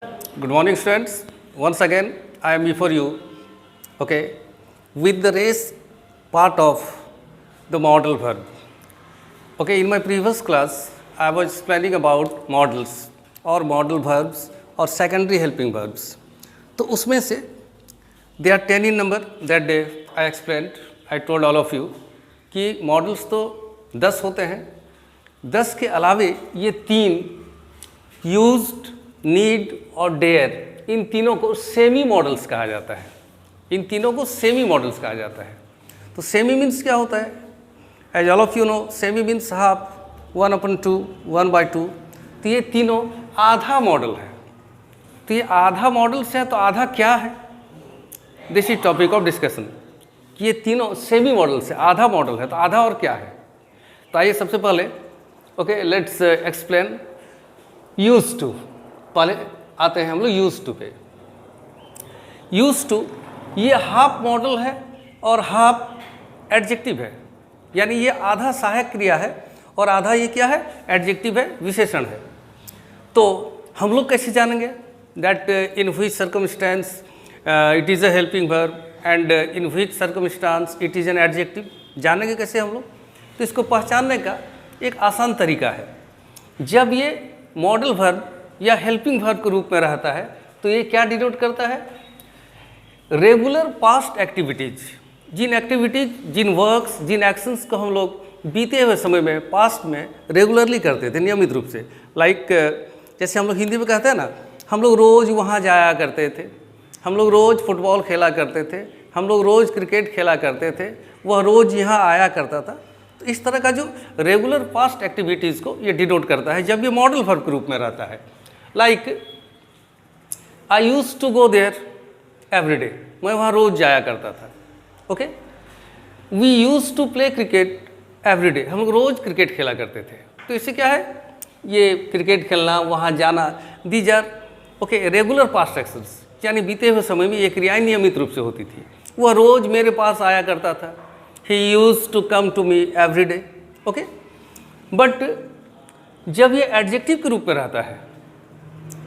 Good morning, students. Once again, I am before you, okay, with the race part of the modal verb. Okay, in my previous class, I was explaining about modals or modal verbs or secondary helping verbs. तो उसमें से they are 10 in number. That day I explained, I told all of you कि modals तो 10 होते हैं, 10 के अलावे ये तीन यूज्ड, नीड और डेयर, इन तीनों को सेमी मॉडल्स कहा जाता है। इन तीनों को सेमी मॉडल्स कहा जाता है। तो सेमी मीन्स क्या होता है? As all of you know, semi means half, 1/2, 1/2। तो ये तीनों आधा मॉडल है। तो ये आधा मॉडल्स है, तो आधा क्या है? This is topic of discussion कि ये तीनों सेमी मॉडल्स है, आधा मॉडल है। तो आधा और क्या है? तो आइए सबसे पहले okay let's explain used to. पहले आते हैं हम लोग यूज टू पे। यूज टू ये हाफ मॉडल है और हाफ एडजेक्टिव है, यानी ये आधा सहायक क्रिया है और आधा ये क्या है? एडजेक्टिव है, विशेषण है। तो हम लोग कैसे जानेंगे that in which circumstance it is a helping verb and in which circumstance it is an adjective? जानेंगे कैसे हम लोग? तो इसको पहचानने का एक आसान तरीका है। जब ये मॉडल वर्ब या हेल्पिंग वर्ब के रूप में रहता है तो ये क्या डिनोट करता है? रेगुलर पास्ट एक्टिविटीज, जिन एक्टिविटीज, जिन वर्क्स, जिन एक्शंस को हम लोग बीते हुए समय में पास्ट में रेगुलरली करते थे, नियमित रूप से। लाइक जैसे हम लोग हिंदी में कहते हैं ना, हम लोग रोज़ वहाँ जाया करते थे, हम लोग रोज़ फुटबॉल खेला करते थे, हम लोग रोज़ क्रिकेट खेला करते थे, वह रोज़ यहाँ आया करता था। तो इस तरह का जो रेगुलर पास्ट एक्टिविटीज़ को ये डिनोट करता है जब ये मॉडल वर्ब के रूप में रहता है। Like I used to go there every day, मैं वहाँ रोज़ जाया करता था। Okay, we used to play cricket every day, हम लोग रोज़ क्रिकेट खेला करते थे। तो इससे क्या है? ये क्रिकेट खेलना, वहाँ जाना, these are okay regular past actions, यानी बीते हुए समय में ये क्रियाएं नियमित रूप से होती थी। वह रोज़ मेरे पास आया करता था, he used to come to me every day. Okay, but जब ये एडजेक्टिव के रूप में रहता है,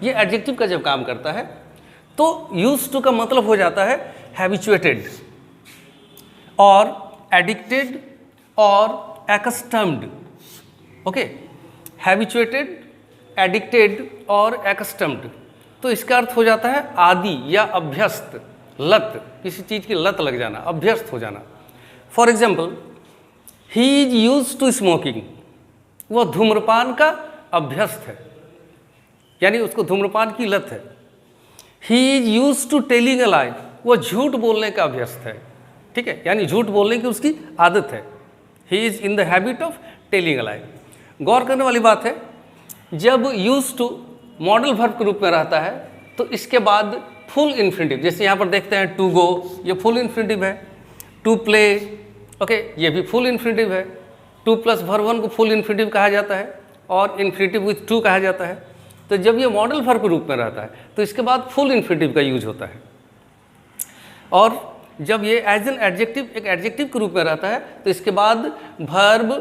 ये एडजेक्टिव का जब काम करता है तो यूज टू का मतलब हो जाता है हैबिचुएटेड और एडिक्टेड और एक्स्टम्ड। ओके, हैबिचुएटेड, एडिक्टेड और एक्स्टम्ड। तो इसका अर्थ हो जाता है आदि या अभ्यस्त, लत, किसी चीज़ की लत लग जाना, अभ्यस्त हो जाना। For example, he is used to smoking, वह धूम्रपान का अभ्यस्त है, यानी उसको धूम्रपान की लत है। He is used to telling a lie, वह झूठ बोलने का अभ्यस्त है। ठीक है, यानी झूठ बोलने की उसकी आदत है। He is in the habit of telling a lie. गौर करने वाली बात है, जब यूज टू मॉडल वर्ब के रूप में रहता है तो इसके बाद फुल इन्फिनिटिव, जैसे यहाँ पर देखते हैं टू गो, ये फुल इन्फिनिटिव है। टू प्ले, ओके, ये भी फुल इन्फिनिटिव है। टू प्लस वर्ब 1 को फुल इन्फिनिटिव कहा जाता है और इन्फिनिटिव विथ टू कहा जाता है। तो जब ये मॉडल वर्ब के रूप में रहता है तो इसके बाद फुल इन्फिनिटिव का यूज होता है। और जब ये एज एन एडजेक्टिव, एक एडजेक्टिव के रूप में रहता है तो इसके बाद वर्ब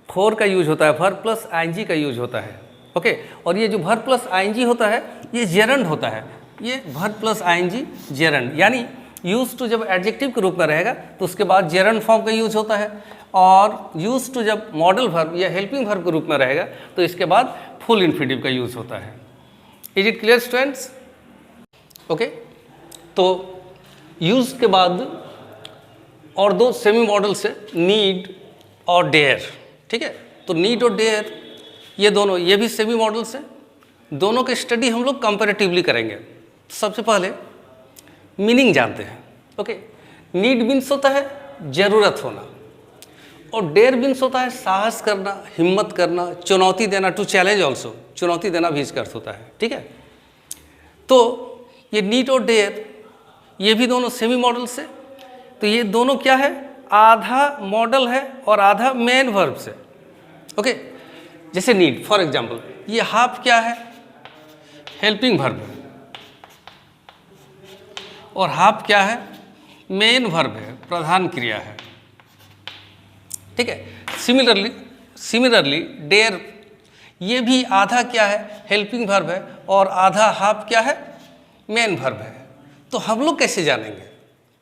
4 का यूज होता है, वर्ब प्लस आईएनजी का यूज होता है। ओके, और ये जो वर्ब प्लस आईएनजी होता है ये जेरंड होता है। ये वर्ब प्लस आईएनजी जेरंड, यानी यूज टू जब एडजेक्टिव के रूप में रहेगा तो उसके बाद जेरंड फॉर्म का यूज होता है, और यूज टू जब मॉडल वर्ब या हेल्पिंग वर्ब के रूप में रहेगा तो इसके बाद फुल इन्फिनिटिव का यूज होता है। Is it clear students? Okay, तो यूज के बाद और दो सेमी मॉडल्स है, नीड और डेयर। ठीक है, तो नीड और डेयर ये दोनों, ये भी सेमी मॉडल्स हैं। दोनों की स्टडी हम लोग कंपैरेटिवली करेंगे। सबसे पहले मीनिंग जानते हैं। ओके, नीड मीन्स होता है जरूरत होना, और डेयर मीन्स होता है साहस करना, हिम्मत करना, चुनौती देना, टू चैलेंज ऑल्सो, चुनौती देना भी इसका अर्थ होता है। ठीक है, तो ये नीड और डेयर ये भी दोनों सेमी मॉडल्स है। तो ये दोनों क्या है? आधा मॉडल है और आधा मेन वर्ब से। ओके, जैसे नीड फॉर एग्जाम्पल, ये हाफ क्या है? हेल्पिंग वर्ब है, और हाफ क्या है? मेन वर्ब है, प्रधान क्रिया है। ठीक है, सिमिलरली डेयर ये भी आधा क्या है, हेल्पिंग वर्ब है, और आधा हाफ क्या है, मेन वर्ब है। तो हम लोग कैसे जानेंगे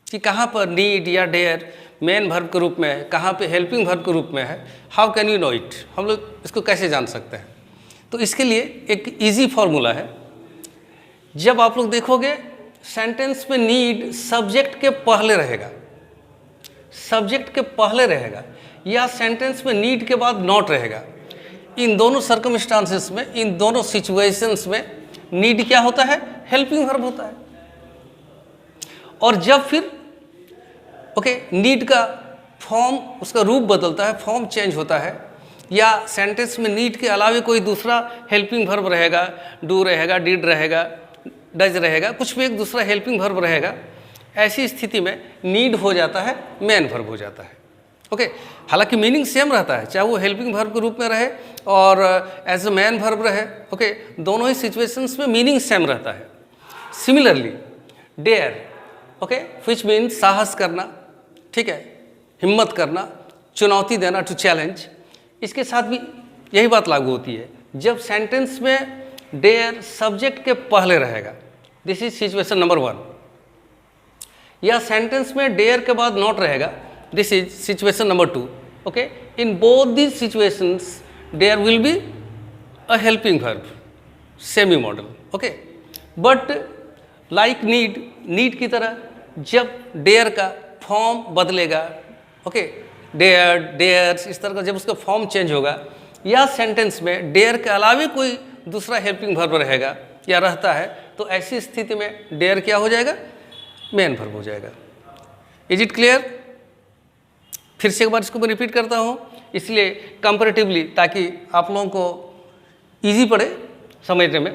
कि कहाँ पर नीड या डेयर मेन वर्ब के रूप में है, कहाँ पे हेल्पिंग वर्ब के रूप में है? How can you know it? हम लोग इसको कैसे जान सकते हैं? तो इसके लिए एक इजी फॉर्मूला है। जब आप लोग देखोगे सेंटेंस में नीड सब्जेक्ट के पहले रहेगा, सब्जेक्ट के पहले रहेगा, या सेंटेंस में नीड के बाद नॉट रहेगा, इन दोनों सर्कमस्टांसेस में, इन दोनों सिचुएशंस में नीड क्या होता है, हेल्पिंग वर्ब होता है। और जब फिर नीड का फॉर्म, उसका रूप बदलता है, फॉर्म चेंज होता है, या सेंटेंस में नीड के अलावा कोई दूसरा हेल्पिंग वर्ब रहेगा, डू रहेगा, डिड रहेगा, डज रहेगा, कुछ भी एक दूसरा हेल्पिंग वर्ब रहेगा, ऐसी स्थिति में नीड हो जाता है मेन वर्ब हो जाता है। हालांकि मीनिंग सेम रहता है, चाहे वो हेल्पिंग वर्ब के रूप में रहे और एज ए मेन वर्ब रहे, दोनों ही सिचुएशंस में मीनिंग सेम रहता है। सिमिलरली डेयर, विच मीन्स साहस करना, ठीक है, हिम्मत करना, चुनौती देना, टू चैलेंज, इसके साथ भी यही बात लागू होती है। जब सेंटेंस में डेयर सब्जेक्ट के पहले रहेगा, दिस इज सिचुएशन नंबर 1, या सेंटेंस में डेयर के बाद नॉट रहेगा, this is situation number 2। In both these situations there will be a helping verb, semi modal. But like need की तरह जब डेयर का फॉर्म बदलेगा, डेयर, डेयर्स, इस तरह का जब उसका फॉर्म चेंज होगा, या सेंटेंस में डेयर के अलावा कोई दूसरा हेल्पिंग वर्ब रहेगा या रहता है, तो ऐसी स्थिति में डेयर क्या हो जाएगा, मेन वर्ब हो जाएगा। Is it clear? फिर से एक बार इसको मैं रिपीट करता हूँ, इसलिए कंपैरेटिवली, ताकि आप लोगों को इजी पड़े समझने में,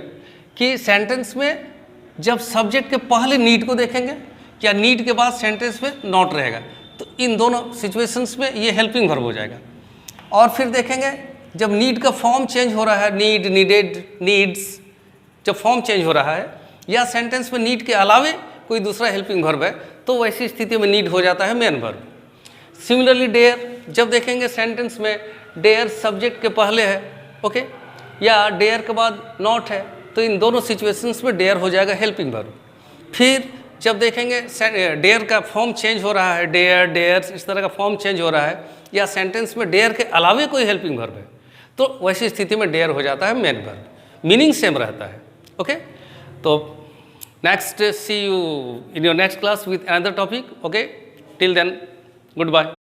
कि सेंटेंस में जब सब्जेक्ट के पहले नीड को देखेंगे, या नीड के बाद सेंटेंस में नॉट रहेगा, तो इन दोनों सिचुएशंस में ये हेल्पिंग वर्ब हो जाएगा। और फिर देखेंगे जब नीड का फॉर्म चेंज हो रहा है, नीड, नीडेड, नीड्स, जब फॉर्म चेंज हो रहा है, या सेंटेंस में नीड के अलावे कोई दूसरा हेल्पिंग वर्ब है, तो वैसी स्थिति में नीड हो जाता है मेन वर्ब। सिमिलरली डेयर, जब देखेंगे सेंटेंस में डेयर सब्जेक्ट के पहले है, या डेयर के बाद नॉट है, तो इन दोनों सिचुएशंस में डेयर हो जाएगा हेल्पिंग वर्ब। फिर जब देखेंगे डेयर का फॉर्म चेंज हो रहा है, डेयर, डेयर्स, इस तरह का फॉर्म चेंज हो रहा है, या सेंटेंस में डेयर के अलावे कोई हेल्पिंग वर्ब है, तो वैसी स्थिति में डेयर हो जाता है मेन वर्ब, मीनिंग सेम रहता है। तो next, see you in your next class with another topic. Till then, good bye.